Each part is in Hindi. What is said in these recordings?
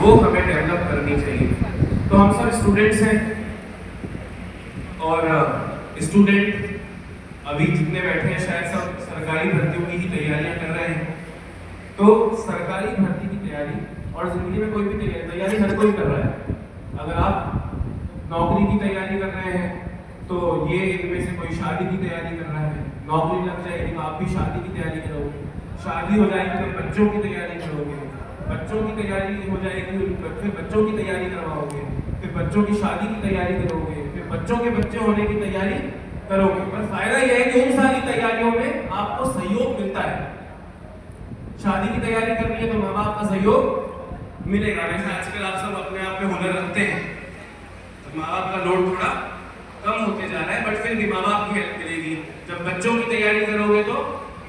वो हमें डेवलप करनी चाहिए। तो हम सब स्टूडेंट्स हैं और स्टूडेंट अभी जितने बैठे हैं शायद सब सरकारी भर्तियों की ही तैयारियां कर रहे हैं। तो सरकारी भर्ती की तैयारी और जिंदगी में कोई भी तैयारी हर कोई कर रहा है। अगर आप नौकरी की तैयारी कर रहे हैं तो ये इनमें से कोई शादी की तैयारी कर रहा है, नौकरी लग जाएगी तो आप भी शादी की तैयारी करोगे, शादी हो जाएगी तो बच्चों की तैयारी करोगे, बच्चों की तैयारी हो जाएगी फिर बच्चों की तैयारी करवाओगे, फिर बच्चों की शादी की तैयारी करोगे, फिर बच्चों के बच्चे होने की तैयारी करोगे। पर फायदा यह है कि उन सारी तैयारियों में आपको सहयोग मिलता है। शादी की तैयारी करनी है तो माँ बाप का सहयोग मिलेगा। वैसे आजकल आप सब अपने आप में हुनर रखते हैं तो माँ बाप का लोड थोड़ा कम होते जा रहा है, बट फिर भी माँ बाप की हेल्प मिलेगी। जब बच्चों की तैयारी करोगे तो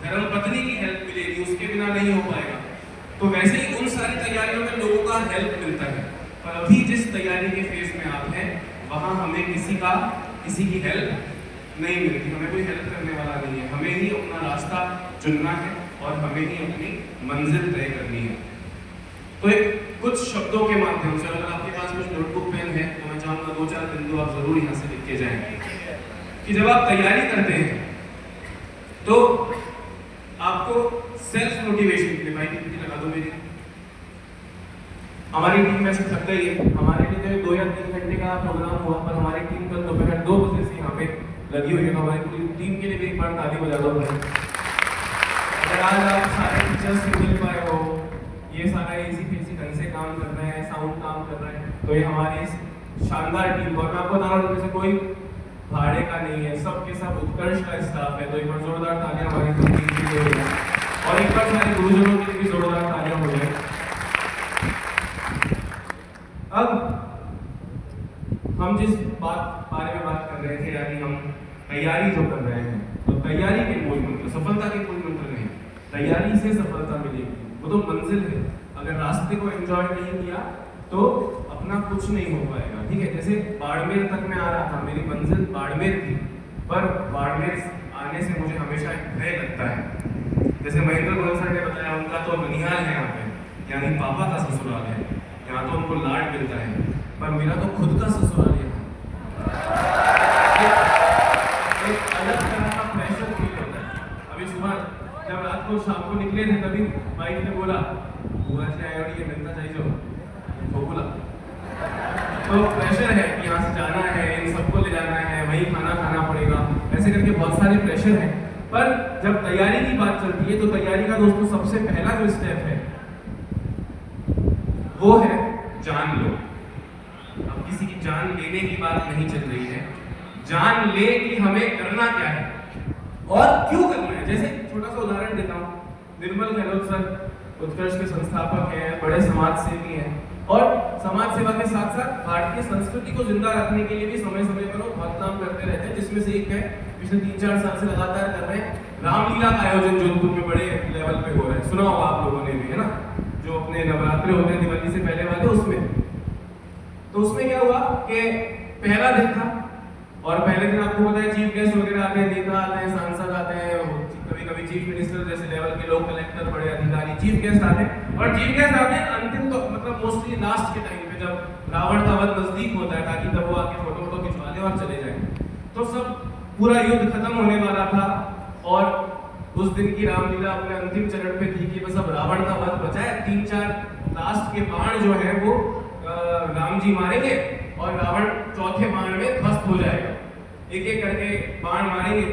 धर्म पत्नी की हेल्प मिलेगी, उसके बिना नहीं हो पाएगा। तो वैसे ही उन सारी तैयारियों में लोगों का हेल्प मिलता है। पर अभी जिस तैयारी के फेज में आप हैं वहां हमें किसी की हेल्प नहीं मिलती, हमें कोई हेल्प करने वाला नहीं है। हमें ही अपना रास्ता चुनना है और हमें ही अपनी मंजिल तय करनी है। तो एक कुछ शब्दों के माध्यम से, अगर आपके पास कुछ नोटबुक पेन है तो मैं चाहूंगा 2-4 बिंदु आप जरूर यहाँ से लिख के जाएं कि जब आप तैयारी करते हैं तो आपको सेल्फ मोटिवेशन के लिए, भाई की लगा दो मेरी, हमारी टीम में से थक गई है। हमारे लिए 2 या 3 घंटे का प्रोग्राम हुआ, पर हमारी टीम कल दोपहर 2 बजे से यहाँ पे लगी हुई है। तो हमारी पूरी टीम के लिए भी एक बार ताली बजा दो भाई। अगर आज आप सारे टीचर्स मिल पाए हो, ये सारा इसी ढंग से काम कर रहे हैं, साउंड काम कर रहे हैं, तो ये हमारी शानदार टीम, और मैं आपको बता रहा हूँ जैसे कोई भाड़े का नहीं है, सबके सब उत्कर्ष का स्टाफ है। तो एक बार जोरदार तालियां हमारी टीम के लिए हो जाए और एक बार सारे गुरुजनों के लिए भी जोरदार तालियां हो जाए। अब हम जिस बारे में बात कर रहे थे, यानी हम तैयारी जो कर रहे हैं, तो तैयारी के मूल मंत्र, सफलता के मूल मंत्र नहीं, तैयारी से सफलता मिलेगी, वो तो मंजिल है। अगर रास्ते को एंजॉय नहीं किया तो अपना कुछ नहीं हो पाएगा। ठीक है, जैसे बाड़मेर तक मैं आ रहा था, मेरी मंजिल बाड़मेर थी, पर बाड़मेर आने से मुझे हमेशा एक भय लगता है। जैसे महेंद्र गोयल सर ने बताया, उनका तो ननिहाल है यहाँ पे, यानी पापा का ससुराल है, यहाँ तो उनको लाड मिलता है, पर मेरा तो खुद का ससुराल है। एक अलग तरह का प्रेशर फील होता है। अभी सुबह जब रात को शाम को निकले थे तभी बाइक ने बोला बुआ जी आए और ये मिलता चाहिए जो बोला। तो प्रेशर है कि यहाँ से जाना है, इन सबको ले जाना है, वही खाना खाना पड़ेगा, ऐसे करके बहुत सारे प्रेशर हैं। पर जब तैयारी की बात चलती है तो तैयारी का दोस्तों सबसे पहला जो स्टेप है वो है जान लो। अब किसी की जान लेने की बात नहीं चल रही है, जान ले कि हमें करना क्या है और क्यों करना है। जैसे छोटा सा उदाहरण देता हूँ, निर्मल गहलोत सर उत्कर्ष के संस्थापक हैं, बड़े समाज सेवी हैं और समाज सेवा के साथ साथ भारतीय संस्कृति को जिंदा रखने के लिए भी समय समय पर वो बहुत काम करते रहते हैं। जिसमें से एक है पिछले 3-4 साल से लगातार कर रहे हैं रामलीला का आयोजन जोधपुर में बड़े लेवल पे हो रहा है, सुना होगा आप लोगों ने भी, है ना, जो अपने नवरात्रि होते हैं दिवाली से पहले वाले उसमें। तो उसमें क्या हुआ कि पहला दिन था और पहले दिन आपको पता है चीफ गेस्ट वगैरह आते हैं, नेता आते हैं, सांसद आते हैं, कभी कभी चीफ मिनिस्टर जैसे लेवल के लोग, कलेक्टर, बड़े अधिकारी, चीफ गेस्ट आते हैं। और चीफ गेस्ट आते हैं अंतिम, तो मतलब मोस्टली लास्ट के टाइम पे जब रावण का वध नजदीक होता है, ताकि तब वो आके फोटो खिंचवा ले और चले जाए। तो सब पूरा युद्ध खत्म होने वाला था और उस दिन की रामलीला अपने अंतिम चरण पे थी कि बस अब रावण का वध बचा है। 3-4 लास्ट के बाण जो है वो राम जी मारेंगे और रावण चौथे बाण में ध्वस्त हो जाएगा। एक एक करके बाण मारेंगे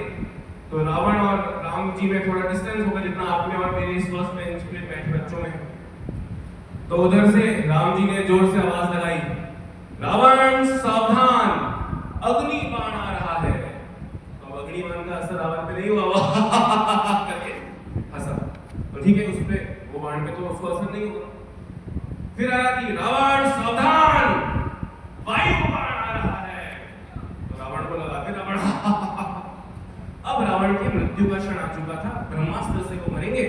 तो रावण और राम जी में थोड़ा डिस्टेंस होगा जितना आपने और मेरे इस फर्स्ट बेंच पे बैठे बच्चों में। तो उधर से राम जी ने जोर से आवाज लगाई, रावण सावधान, अग्नि बाण आ रहा है। तो अग्नि बाण का असर रावण पे नहीं हुआ करके हंसा। तो ठीक है, उस पे वो बाण पे तो उसको असर नहीं होगा। फिर आया कि रावण सावधान, वायु बाण आ रहा है। तो रावण को लगा, फिर रावण अब रावण की मृत्यु का क्षण आ चुका था, ब्रह्मास्त्र से वो मरेंगे,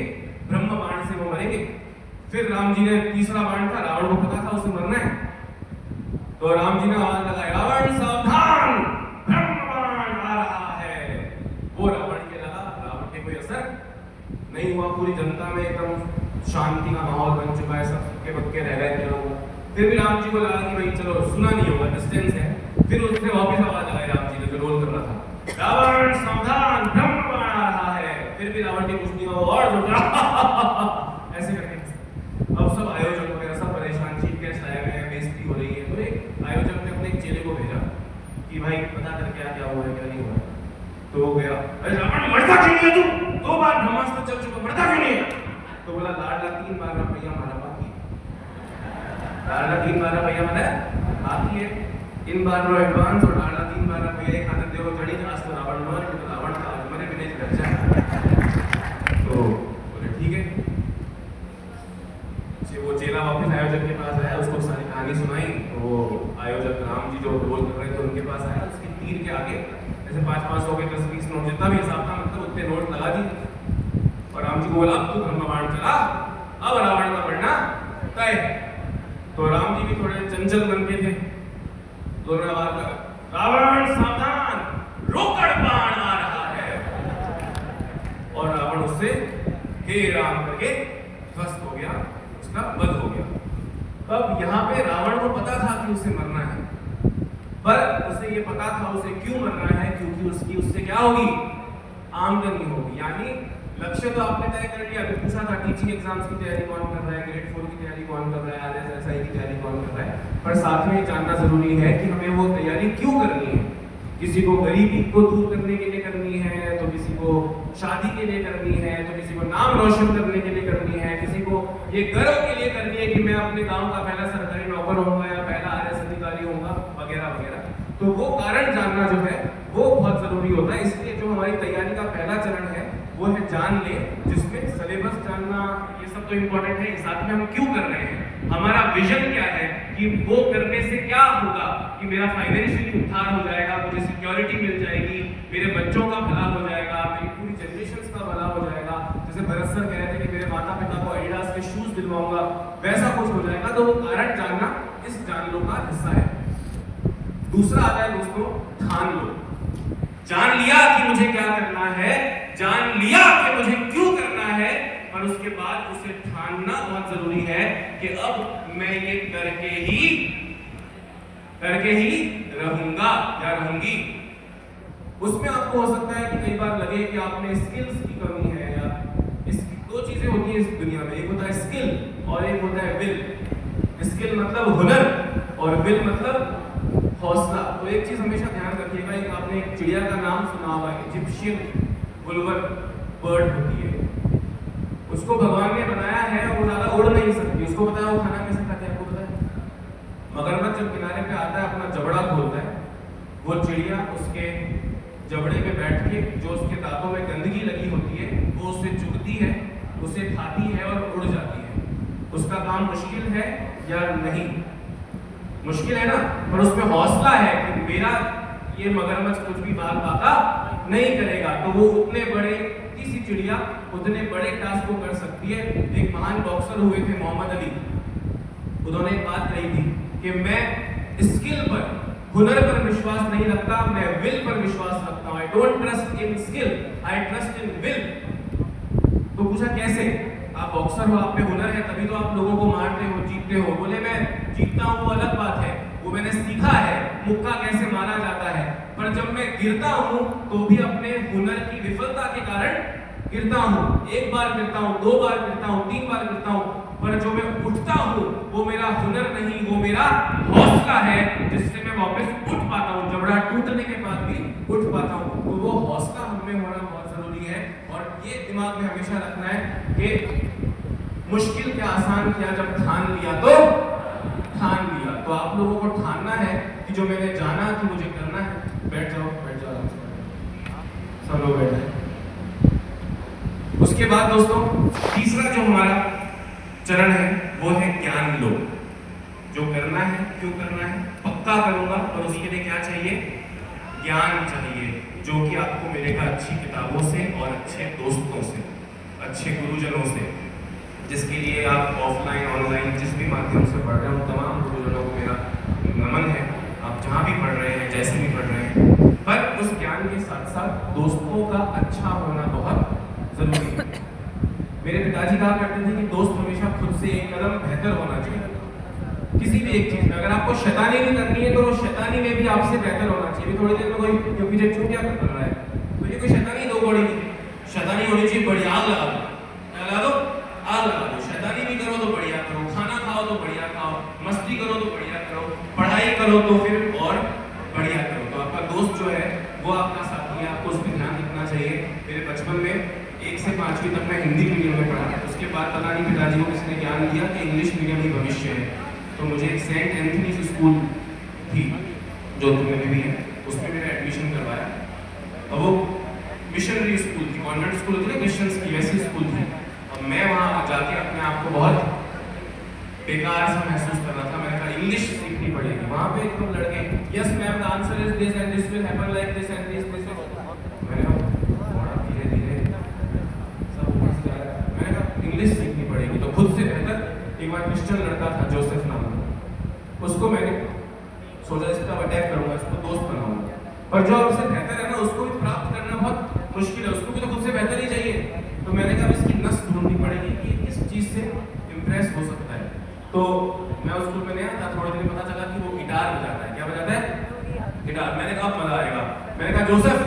ब्रह्म बाण से वो मरेंगे। फिर राम जी ने तीसरा बाण था, रावण को पता था उसे मरना है, तो राम जी ने आवाज लगाई, रावण सावधान, ब्रह्म बाण आ रहा है। वो रावण के लगा, रावण के कोई असर नहीं हुआ। पूरी जनता में एकदम शांति का माहौल बन चुका है, सब के बक्के रह गए थे लोग। फिर भी राम जी को लगा कि भाई चलो सुना नहीं होगा, डिस्टेंस है। फिर उसने वापस आवाज लगाई राम जी ने जो रोल कर रहा था, रावण सावधान ब्रह्म बाण आ रहा है। फिर भी रावण की कुछ नहीं हुआ और ऐसे करके अब सब आयोजक वगैरह सब परेशान, चीफ गेस्ट आए हुए हैं, बेइज्जती हो रही है। तो एक आयोजक ने अपने एक चेले को भेजा कि भाई पता कर क्या क्या हुआ है क्या नहीं हुआ है। तो वो गया, अरे रावण मरता क्यों नहीं है तू, 2 बार ब्रह्मास्त्र चल चुका, मरता क्यों नहीं है? तो बोला लाडला 3 बार रुपया मारा बाकी, लाडला 3 बार रुपया मारा बाकी है, इन बार रो एडवांस और लाडला 3 बार रुपया खाते देखो जड़ी आज तो रावण मर तो रावण का मरे विलेज घर जाए। तो बोले ठीक है। वो चेला वापस आयोजक के पास आया, उसको सारी कहानी सुनाई। तो वो आयोजक राम जी जो रोल कर रहे थे उनके पास आया, उसके तीर के आगे ऐसे 500 के 10-20 नोट जितना भी हिसाब था मतलब उतने नोट लगा दिए और राम जी को बोला अब तू ब्रह्म बाण चला, अब रावण का बढ़ना तय। तो राम जी भी थोड़े चंचल बन के थे, दोनों आवाज लगा, रावण सावधान रोकड़ बाण आ रहा है। और रावण उससे हे राम करके ध्वस्त हो गया, उसका वध हो गया। अब यहाँ पे रावण को पता था कि उसे मरना है, पर उसे ये पता था उसे क्यों मरना है, क्योंकि उसकी उससे क्या होगी, आमदनी होगी। यानी लक्ष्य तो आपने तय कर लिया। अभी पूछा था टीचिंग एग्जाम्स की तैयारी कौन कर रहा है, ग्रेड 4 की तैयारी कौन कर रहा है, आईएएस की तैयारी कौन कर रहा है, पर साथ में जानना जरूरी है कि हमें वो तैयारी क्यों करनी है। किसी को गरीबी को दूर करने के लिए करनी है, तो किसी को शादी के लिए करनी है, तो किसी को नाम रोशन करने के लिए करनी है, किसी को ये गर्व के लिए करनी है कि मैं अपने गांव का पहला सरकारी नौकर होऊंगा या पहला आईएएस अधिकारी होऊंगा वगैरह वगैरह। तो वो कारण जानना जो है वो बहुत जरूरी होता है। इसलिए जो हमारी तैयारी का पहला चरण है वो है जान ले, जिसमें सिलेबस जानना ये सब तो इम्पोर्टेंट है, साथ में हम क्यों कर रहे हैं, हमारा विजन क्या है, कि वो करने से क्या होगा, कि मेरा फाइनेंशियली उद्धार हो जाएगा, मुझे सिक्योरिटी मिल जाएगी, मेरे बच्चों का भला हो जाएगा, मेरी पूरी जनरेशन का भला हो जाएगा। जैसे भरत सर कह रहे थे कि मेरे माता पिता को एडिडास के शूज दिलवाऊंगा, वैसा कुछ हो जाएगा। तो वो कारण जानना इस जान लो का हिस्सा है। दूसरा आता है दोस्तों ठान लो। जान लिया कि मुझे क्या करना है, जान लिया कि मुझे क्यों करना है, पर उसके बाद उसे ठानना बहुत जरूरी है कि अब मैं ये करके ही रहूंगा या रहूंगी। उसमें आपको हो सकता है कि कई बार लगे कि आप में स्किल्स की कमी है, या दो चीजें होती हैं इस दुनिया में, एक होता है स्किल और एक होता है विल। स्किल मतलब हुनर और विल मतलब हौसला। तो एक चीज हमेशा ध्यान रखिएगा, एक आपने एक चिड़िया का नाम सुना होगा, इजिप्शियन बुलवर बर्ड होती है। उसको भगवान ने बनाया है, वो ज्यादा उड़ नहीं सकती। उसको पता है वो खाना कैसे खाते हैं, आपको पता है? मगरमच्छ जब किनारे पे आता है अपना जबड़ा खोलता है, वो चिड़िया उसके जबड़े पे बैठ के जो उसके दांतों में गंदगी लगी होती है वो उसे चुगती है, उसे खाती है और उड़ जाती है। उसका काम मुश्किल है या नहीं? मुश्किल है ना, पर उसमें हौसला है कि मेरा ये मगरमच्छ कुछ भी बाल बाका नहीं करेगा। तो वो उतने बड़े सी चिड़िया उतने बड़े टास्क को कर सकती है। एक महान बॉक्सर हुए थे मोहम्मद अली, उन्होंने एक बात कही थी कि मैं स्किल पर, हुनर पर विश्वास नहीं रखता, मैं विल पर विश्वास रखता हूं। I don't trust in skill, I trust in will. तो पूछा कैसे? आप बॉक्सर हो, आप में हुनर है, तभी तो आप लोगों को मारते हो, जीतते हो। बोले मैं जीतता हूं वो अलग बात है, वो मैंने सीखा है मुक्का कैसे मारा जाता है, पर जब मैं गिरता हूं तो भी अपने हुनर की विफलता के कारण गिरता हूं। 1 बार गिरता हूं, 2 बार गिरता हूं, 3 बार गिरता हूं, पर जो मैं उठता हूं वो मेरा हुनर नहीं, वो मेरा हौसला है, जिससे मैं वापस उठ पाता हूं, जबड़ा टूटने के बाद भी उठ पाता हूं। तो वो हौसला हमें होना बहुत जरूरी है। और ये दिमाग में हमेशा रखना है कि मुश्किल क्या आसान किया जब ठान लिया तो ठान लिया। तो आप लोगों को ठानना है कि जो मैंने जाना कि मुझे करना है। बैठ जाओ सब लोग बैठे। उसके बाद दोस्तों तीसरा जो हमारा चरण है वो है ज्ञान लो। जो करना है, क्यों करना है, पक्का करूंगा, और उसके लिए क्या चाहिए? ज्ञान चाहिए, जो कि आपको मिलेगा अच्छी किताबों से और अच्छे दोस्तों से, अच्छे गुरुजनों से, जिसके लिए आप ऑफलाइन ऑनलाइन जिस भी माध्यम से पढ़ रहे हो, तमाम गुरुजनों को मेरा नमन है। आप जहाँ भी पढ़ रहे हैं, जैसे भी पढ़ रहे हैं, पर उस ज्ञान के साथ साथ दोस्तों का अच्छा होना बहुत जरूरी है। मेरे पिताजी कहा करते थे कि दोस्त हमेशा खुद से एक कदम बेहतर होना चाहिए। किसी किसी भी एक चीज में अगर आपको शैतानी भी करनी है तो वो शैतानी में भी आपसे बेहतर होना चाहिए। थोड़ी देर में कोई क्योंकि जो चूतिया कर रहा है तो ये कोई शैतानी दो बड़ी शैतानी होनी चाहिए, बड़ी आग लगा दो, लगा दो, आग लगा दो। शैतानी भी करो तो बढ़िया करो, खाना खाओ तो बढ़िया खाओ, मस्ती करो तो बढ़िया करो, पढ़ाई करो तो फिर और बढ़िया करो। तो आपका दोस्त जो है वो आपका साथी है, आपको उस पर ध्यान रखना चाहिए। मेरे बचपन में 1 से 5वीं तक मैं हिंदी मीडियम में पढ़ा, उसके बाद पता नहीं पिताजी को किसने ज्ञान दिया कि इंग्लिश मीडियम ही भविष्य है। तो मुझे एक सेंट एंथनीज स्कूल थी जोधपुर में भी है, उसमें मेरा एडमिशन करवाया। और वो मिशनरी स्कूल थी, कॉन्वेंट स्कूल होती है क्रिश्चियंस की, वैसी स्कूल थी। अब मैं वहाँ जाके अपने आप को बहुत बेकार सा महसूस कर रहा था। मैंने कहा इंग्लिश सीखनी पड़ेगी। वहाँ पे एक लड़के yes ma'am the answer is this and this will happen like this and this this. मैंने कहा थोड़ा धीरे धीरे सब ऊपर से जा रहा है। मैंने कहा इंग्लिश सीखनी पड़ेगी। तो खुद से बेहतर एक बार क्रिश्चियन लड़का था जोसेफ नाम का, उसको मैंने सोचा इस पर अटैक करूंगा, इसको दोस्त बनाऊंगा। पर जो आपसे बेहतर है ना उसको भी प्राप्त करना बहुत मुश्किल है, उसको भी तो खुद से बेहतर ही चाहिए। तो मैंने कहा इसकी नस ढूंढनी पड़ेगी कि किस चीज से इम्प्रेस हो सकता है। तो मैं उस स्कूल में नया था, थोड़े दिन पता चला कि वो गिटार बजाता है। क्या बजाता है? गिटार। मैंने कहा मजा आएगा। मैंने कहा जोसेफ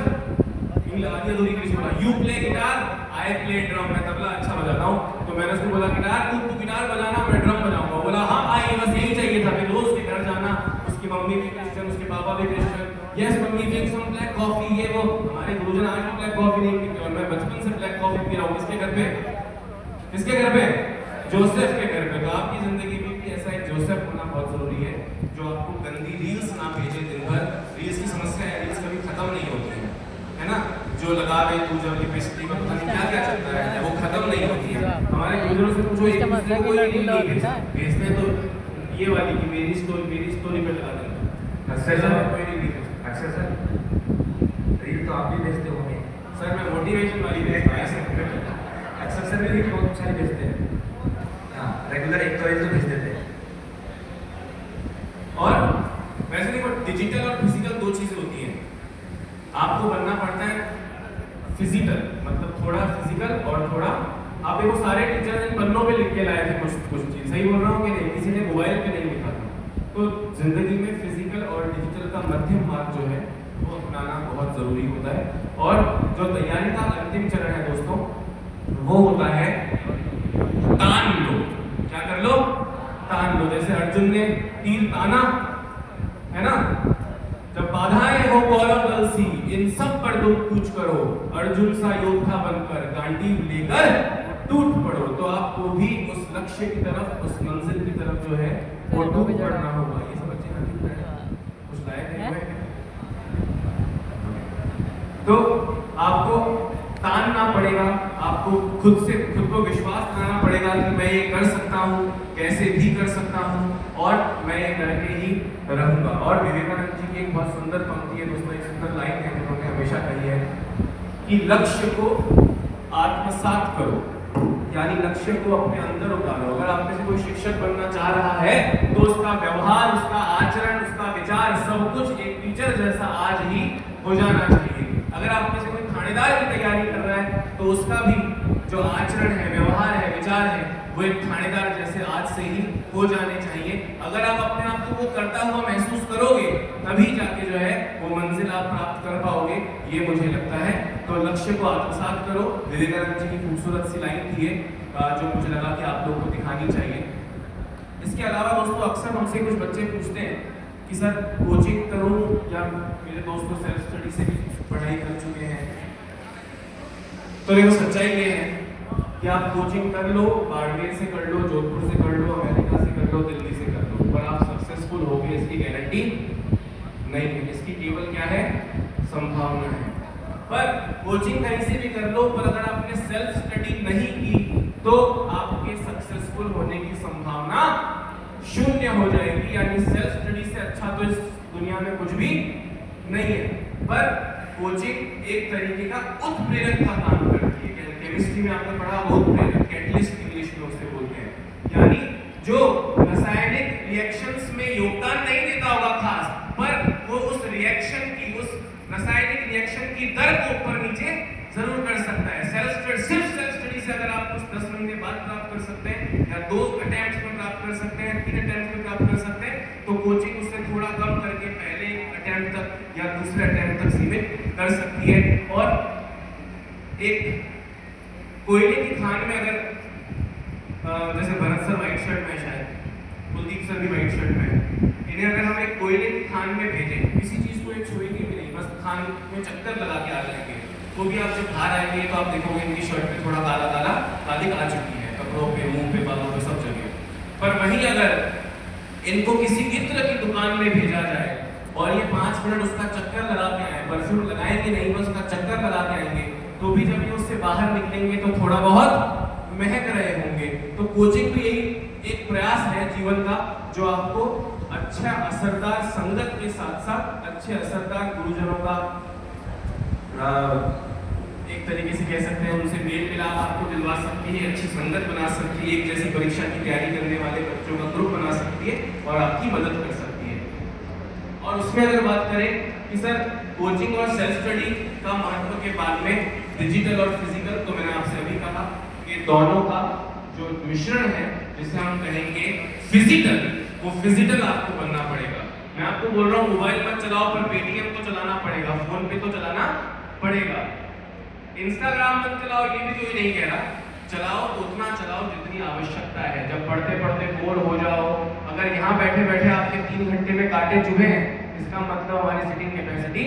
लगा दिया, दूरी इंग्लिश बोला, you play guitar I play drum. मैं तबला अच्छा बजाता हूँ। तो मैंने उसको बोला गिटार तू गिटार बजाना, मैं ड्रम बजाऊंगा। बोला हाँ आई, बस यही चाहिए था। फिर रोज के घर जाना, उसकी मम्मी भी क्रिश्चियन, उसके पापा भी Christian. Yes mummy drink some black coffee, ये वो। हमारे गुरुजन आज भी ब्लैक कॉफी नहीं पीते और मैं बचपन से ब्लैक कॉफी पी रहा हूँ। किसके घर पे? किसके घर पे? जोसेफ के घर पे। तो आपकी जिंदगी में भी ऐसा एक जोसेफ होना बहुत जरूरी है जो आपको गंदी रील्स ना भेजे दिन भर। रील्स की समस्या है, रील्स कभी खत्म नहीं होती है ना। जो लगा दे तू जब लिपस्टिक पता नहीं क्या क्या चलता है, वो खत्म नहीं होती है। हमारे गुरुजनों से पूछो, एक दूसरे को कोई रील नहीं भेजते तो ये वाली की मेरी स्टोरी पे लगा देना। अच्छा सर कोई नहीं भेजता। अच्छा सर रील तो आप भी भेजते होंगे। सर मैं मोटिवेशन वाली भेजता हूं ऐसे। अच्छा सर मेरी बहुत सारी भेजते हैं, हाँ रेगुलर एक तो भेज देते हैं। और वैसे देखो डिजिटल और फिजिकल दो चीजें होती हैं। आपको बनना पड़ता है फिजिकल, मतलब थोड़ा फिजिकल और थोड़ा। आप देखो सारे टीचर्स इन पन्नों पे लिख के लाए थे कुछ चीज, सही बोल रहा हूँ कि नहीं? किसी ने मोबाइल पे नहीं लिखा था। तो जिंदगी में फिजिकल और डिजिटल का मध्यम मार्ग जो है वो अपनाना बहुत जरूरी होता है। और जो तैयारी का अंतिम चरण है दोस्तों, वो होता है तान लो। क्या कर लो? तान लो। जैसे अर्जुन ने तीर ताना है ना, जब बाधाएं हो कौरव दल सी, इन सब पर तुम कूच करो, अर्जुन सा योद्धा बनकर गांडीव लेकर टूट पड़ो। तो आपको भी उस लक्ष्य की तरफ, उस मंजिल की तरफ जो है वो टूट पड़ना होगा। ये सब अच्छे कुछ लायक है। तो आपको तानना पड़ेगा, आपको खुद को विश्वास दिलाना पड़ेगा कि मैं ये कर सकता हूँ, कैसे भी कर सकता हूँ और मैं ये करके ही रहूंगा। और विवेकानंद जी की एक बहुत सुंदर पंक्ति है दोस्तों, एक सुंदर लाइन है उन्होंने हमेशा कही है कि लक्ष्य को आत्मसात करो, यानी लक्ष्य को अपने अंदर उतारो। अगर आप में से कोई शिक्षक बनना चाह रहा है तो उसका व्यवहार, उसका आचरण, उसका विचार सब कुछ एक टीचर जैसा आज ही हो जाना चाहिए। अगर आप में से कोई थानेदार की तैयारी कर रहा है तो उसका भी जो आचरण है, व्यवहार है, विचार है, वो एक थानेदार जैसे आज से ही हो जाने चाहिए। अगर आप अपने आप को वो करता हुआ महसूस करोगे तभी जाके जो है वो मंजिल आप प्राप्त कर पाओगे, ये मुझे लगता है। तो लक्ष्य को आत्मसात करो। विवेकानंद जी की खूबसूरत सी लाइन थी जो मुझे लगा कि आप लोगों को दिखानी चाहिए। इसके अलावा दोस्तों अक्सर हमसे कुछ बच्चे पूछते हैं कि सर कोचिंग करूं या मेरे दोस्त तो सेल्फ स्टडी से भी पढ़ाई कर चुके हैं। तो देखो सच्चाई ये है कि आप कोचिंग कर लो, बाड़मेर से कर लो, जोधपुर से कर लो, अमेरिका से कर लो, दिल्ली से कर लो, पर आप सक्सेसफुल होगे इसकी गारंटी नहीं है। इसकी केवल क्या है? संभावना है। पर कोचिंग कहीं से भी कर लो, पर अगर आपने सेल्फ स्टडी नहीं की तो आपके सक्सेसफुल होने की संभावना शून्य हो जाएगी। यानी सेल्फ स्टडी से अच्छा तो इस दुनिया में कुछ भी नहीं है। पर कोचिंग एक तरीके का उत्प्रेरक का काम करती है। केमिस्ट्री में आपने पढ़ा उत्प्रेरक, कैटलिस्ट इंग्लिश में उसे बोलते हैं। यानी जो रासायनिक रिएक्शंस में योगदान नहीं देता होगा खास, पर वो उस रिएक्शन की, उस रासायनिक रिएक्शन की दर को ऊपर नीचे जरूर कर सकता है। सिर्फ सेल्फ स्टडी से अगर आप कुछ 10 महीने बाद प्राप्त कर सकते हैं, या 2 अटेम्प्ट्स में प्राप्त कर सकते हैं, 3 अटेम्प्ट्स में प्राप्त कर सकते हैं, तो कोचिंग उससे थोड़ा कम करके पहले अटेम्प्ट तक या दूसरे अटेम्प्ट तक सीमित कर सकती है। और एक कोयले की खान में अगर जैसे भरत सर व्हाइट शर्ट में, शायद कुलदीप सर भी व्हाइट शर्ट में, इन्हें अगर हम एक कोयले की खान में भेजें, किसी चीज को एक छुएंगे भी नहीं, बस खान में चक्कर लगा के आ जाएंगे, तो भी आप जब बाहर आएंगे तो आप देखोगे इनकी शर्ट पे थोड़ा काला काला कालिक आ चुकी है, कपड़ों पे, मुंह पे, बालों पे, सब जगह। पर वहीं अगर इनको किसी इत्र की दुकान में भेजा जाए और ये 5 मिनट उसका चक्कर लगा के आए, परफ्यूम लगाएंगे नहीं, बस उसका चक्कर लगा के आएंगे, तो भी जब ये उससे बाहर निकलेंगे तो थोड़ा बहुत महक रहे होंगे। तो कोचिंग भी यही एक प्रयास है जीवन का, जो आपको अच्छा असरदार संगत के साथ साथ अच्छे असरदार गुरुजनों का एक तरीके से कह सकते हैं उनसे मेल मिलाप आपको दिलवा सकती है, अच्छी संगत बना सकती है, एक जैसी परीक्षा की तैयारी करने वाले बच्चों का ग्रुप बना सकती है और आपकी मदद कर सकती है। और उसमें अगर बात करें कि सर कोचिंग और सेल्फ स्टडी का महत्व के बाद में डिजिटल और फिजिकल, तो मैंने आपसे अभी कहा कि दोनों का जो मिश्रण है, जिसे हम कहेंगे फिजिकल, वो फिजिकल आपको बनना पड़ेगा। मैं आपको बोल रहा हूँ मोबाइल मत चलाओ, पर पेटीएम तो चलाना पड़ेगा, फोन पे तो चलाना पड़ेगा। इंस्टाग्राम मत चलाओ, ये भी कोई नहीं कह रहा, चलाओ तो उतना चलाओ जितनी आवश्यकता है। जब पढ़ते पढ़ते बोर हो जाओ, अगर यहाँ बैठे बैठे आपके 3 घंटे में कांटे चुभे हैं, इसका मतलब हमारी सिटिंग कैपेसिटी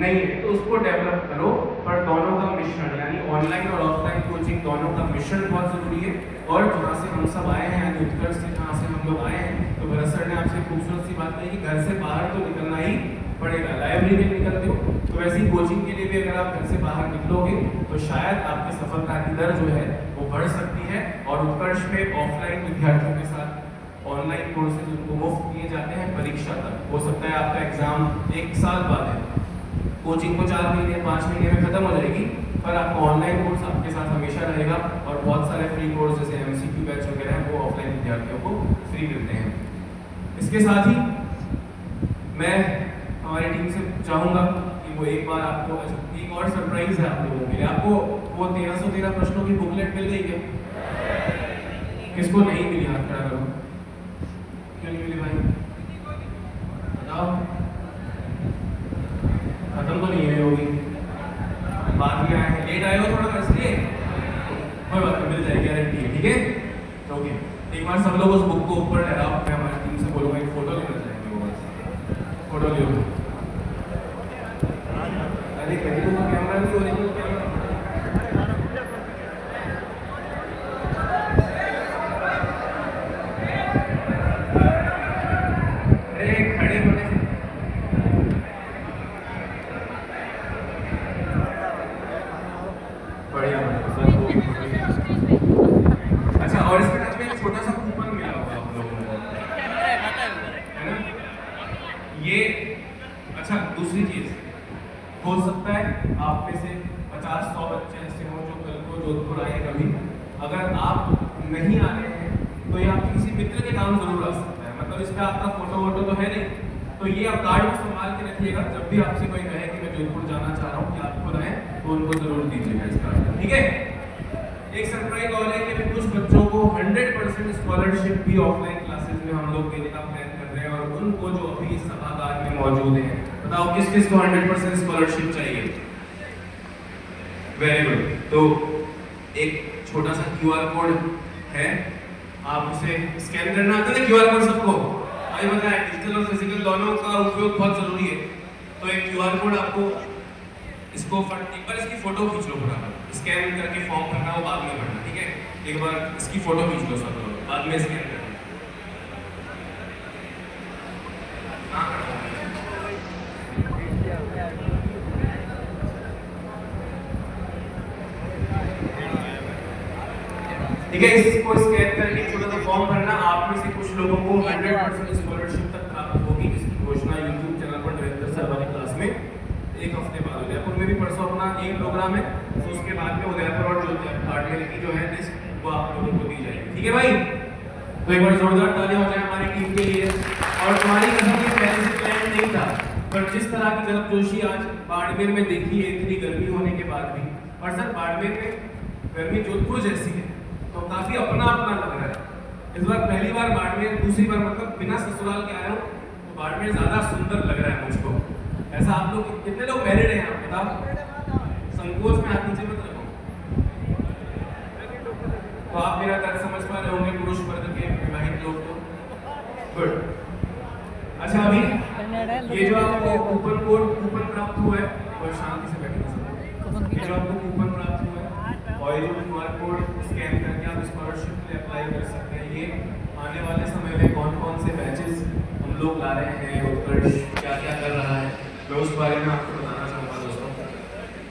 नहीं है, तो उसको डेवलप करो। पर दोनों का मिश्रण, यानी ऑनलाइन और ऑफलाइन कोचिंग दोनों का मिश्रण बहुत जरूरी है। और जहाँ से हम सब आए हैं, उत्कर्ष से जहाँ से हम लोग आए हैं, तो भरत सर ने आपसे खूबसूरत सी बात कही कि घर से बाहर तो निकलना ही पड़ेगा। लाइब्रेरी में निकलते हो तो वैसी कोचिंग के लिए भी अगर आप घर से बाहर निकलोगे तो शायद आपकी सफलता की दर जो है वो बढ़ सकती है। और उत्कर्ष में ऑफलाइन विद्यार्थियों के साथ ऑनलाइन कोर्सेज उनको मुफ्त किए जाते हैं परीक्षा तक। हो सकता है आपका एग्जाम 1 साल बाद है, कोचिंग को 4 महीने 5 महीने में खत्म हो जाएगी, पर आपका ऑनलाइन कोर्स आपके साथ हमेशा रहेगा। और बहुत सारे फ्री कोर्स जैसे MCQ बैच वगैरह हैं, वो ऑफलाइन विद्यार्थियों को फ्री मिलते हैं। इसके साथ ही मैं हमारी टीम से चाहूँगा कि वो एक बार आपको एक और सरप्राइज है आप लोगों के लिए। आपको वो 1313 प्रश्नों की बुकलेट मिल गई क्या? किसको नहीं मिली हाथ खड़ा करो। क्यों नहीं मिली भाई, बताओ। खत्म तो नहीं हुई होगी, बाद में आए हैं, लेट आए हो थोड़ा, इसलिए कोई बात नहीं, मिल जाएगी, गारंटी है। ठीक है, ओके। एक बार सब लोग उस बुक को ऊपर लहराओ, मैं हमारी टीम से बोलूँगा एक फोटो लेना चाहेंगे, वो बस फोटो ले लो। अरे कहीं तो कैमरा नहीं, ओरिजिनल कैमरा। अरे खड़े होने से बढ़िया अच्छा। और इसके साथ में एक छोटा सा कूपन मिला होगा आप लोगों को, है ना? ये अच्छा, दूसरी चीज हो सकता है आप में से 50-100 बच्चे ऐसे हों जो कल को जोधपुर आए कभी, अगर आप नहीं आ रहे हैं तो ये आपके किसी मित्र के काम जरूर आ सकता है। मतलब इस पर आपका फोटो वोटो तो है नहीं, तो ये आप कार्ड को संभाल के रखिएगा। जब भी आपसे कोई कहे कि मैं जोधपुर जाना चाह रहा हूँ कि आप खुद आए, तो उनको जरूर दीजिएगा इस कार्ड, ठीक है? एक सरप्राइज और है कि कुछ बच्चों को 100% स्कॉलरशिप भी ऑफलाइन क्लासेस में हम लोग देने का प्लान कर रहे हैं। और उनको जो अभी इस सभागार में मौजूद हैं, बताओ किस किस को 100% स्कॉलरशिप चाहिए? Very good. तो एक छोटा सा QR कोड है, आप उसे स्कैन करना आता है ना QR कोड सबको? अभी बताया डिजिटल और फिजिकल दोनों का उपयोग बहुत जरूरी है। तो एक QR कोड आपको, इसको एक बार इसकी फोटो खींच लो, पूरा स्कैन करके फॉर्म भरना, वो बाद में भरना, ठीक है? एक बार इसकी फोटो खींच लो सब लोग, बाद में स्कैन करना। ठीक है, इसको स्कैन करके छोटा सा फॉर्म भरना। आप में से कुछ लोगों को 100% स्कॉलरशिप तक प्राप्त होगी, जिसकी घोषणा YouTube चैनल पर नरेंद्र सर वाली क्लास में एक हफ्ते बाद उदयपुर में भी परसों अपना एक प्रोग्राम है, तो उसके बाद में उदयपुर और बाड़मेर की जो है लिस्ट वो आप लोगों को दी जाएगी। ठीक है भाई, तो एक बार जोरदार तालियां हो जाए हमारी टीम के लिए। और तुम्हारी कसम ये पहले से प्लान नहीं था, पर जिस तरह की गर्मजोशी आज बाड़मेर में देखी है, इतनी गर्मी होने के बाद भी, और सर बाड़मेर में गर्मी जोधपुर जैसी है, तो काफी अपना अपना लग रहा है। इस बार पहली बार बाड़मेर, दूसरी बार मतलब बिना ससुराल के आया हूँ, तो बाड़मेर ज्यादा सुंदर लग रहा है मुझको। ऐसा आप लोग कितने लोग मैरिड हैं यहाँ बताओ? संकोच में हाथ नीचे मत रखो। तो आप मेरा दर्द समझ पा रहे होंगे, पुरुष वर्ग के विवाहित लोग तो। गुड। अच्छा, अभी ये जो आपको कूपन प्राप्त हुआ है, और शांति से बैठिए सब। ये जो आपको कूपन प्राप्त हुआ है और ये जो QR कोड स्कैन करके आप स्कॉलरशिप के लिए अप्लाई कर सकते हैं, ये आने वाले समय में कौन कौन से बैचेस हम लोग ला रहे हैं, उत्कर्ष क्या क्या कर रहा है, मैं उस बारे में आपको बताना चाहूँगा दोस्तों।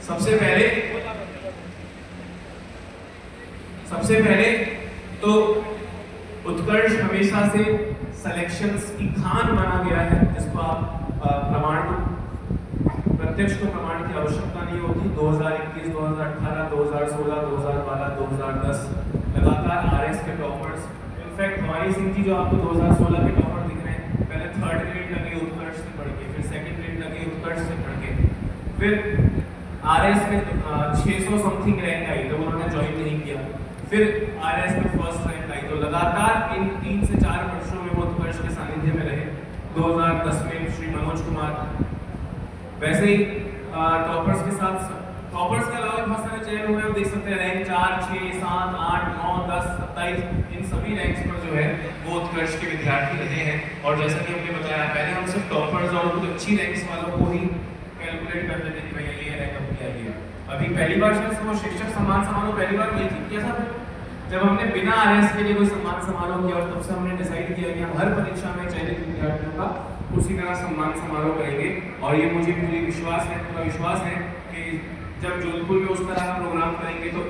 सबसे पहले तो उत्कर्ष हमेशा से सिलेक्शंस की खान माना गया है, जिसको आप प्रत्यक्ष को प्रमाण की आवश्यकता नहीं होती। 2021, 2018, 2016, 2012, 2010 लगातार RS के टॉपर्स, इनफैक्ट हमारी सिंह जी जो आपको 2016 के टॉपर दिख रहे हैं, पहले 3rd ग्रेड लगे उत्कर्ष से पढ़ के, फिर 2nd ग्रेड लगे उत्कर्ष से पढ़ के, फिर RS में 600 समथिंग रैंक आई तो उन्होंने ज्वाइन नहीं किया, फिर RS में 1st रैंक आई, तो लगातार इन 3 से 4 वर्षों में वो उत्कर्ष के सानिध्य में रहे। 2010 में श्री मनोज कुमार, वैसे ही टॉपर्स के साथ, टॉपर्स के अलावा बहुत सारे चयन हुए, आप देख सकते हैं रैंक 4, 6, 7, 8, 9, 10, 27, इन सभी रैंक्स पर जो है वो उत्कर्ष के विद्यार्थी रहे हैं। और जैसा कि हमने बताया पहले, हम सिर्फ टॉपर्स और कुछ अच्छी रैंक्स वालों को ही कैलकुलेट कर लेते कि भैया ये रैंक अपनी आई है। अभी पहली बार शायद वो शिक्षक सम्मान समारोह पहली बार नहीं थी, कैसा था जब हमने बिना RS के लिए कोई सम्मान समारोह किया, और तब से हमने डिसाइड किया कि हम हर परीक्षा में चयनित विद्यार्थियों का उसी तरह सम्मान समारोह करेंगे। और ये मुझे पूरा विश्वास है कि जब जोधपुर में उस तरह का प्रोग्राम करेंगे तो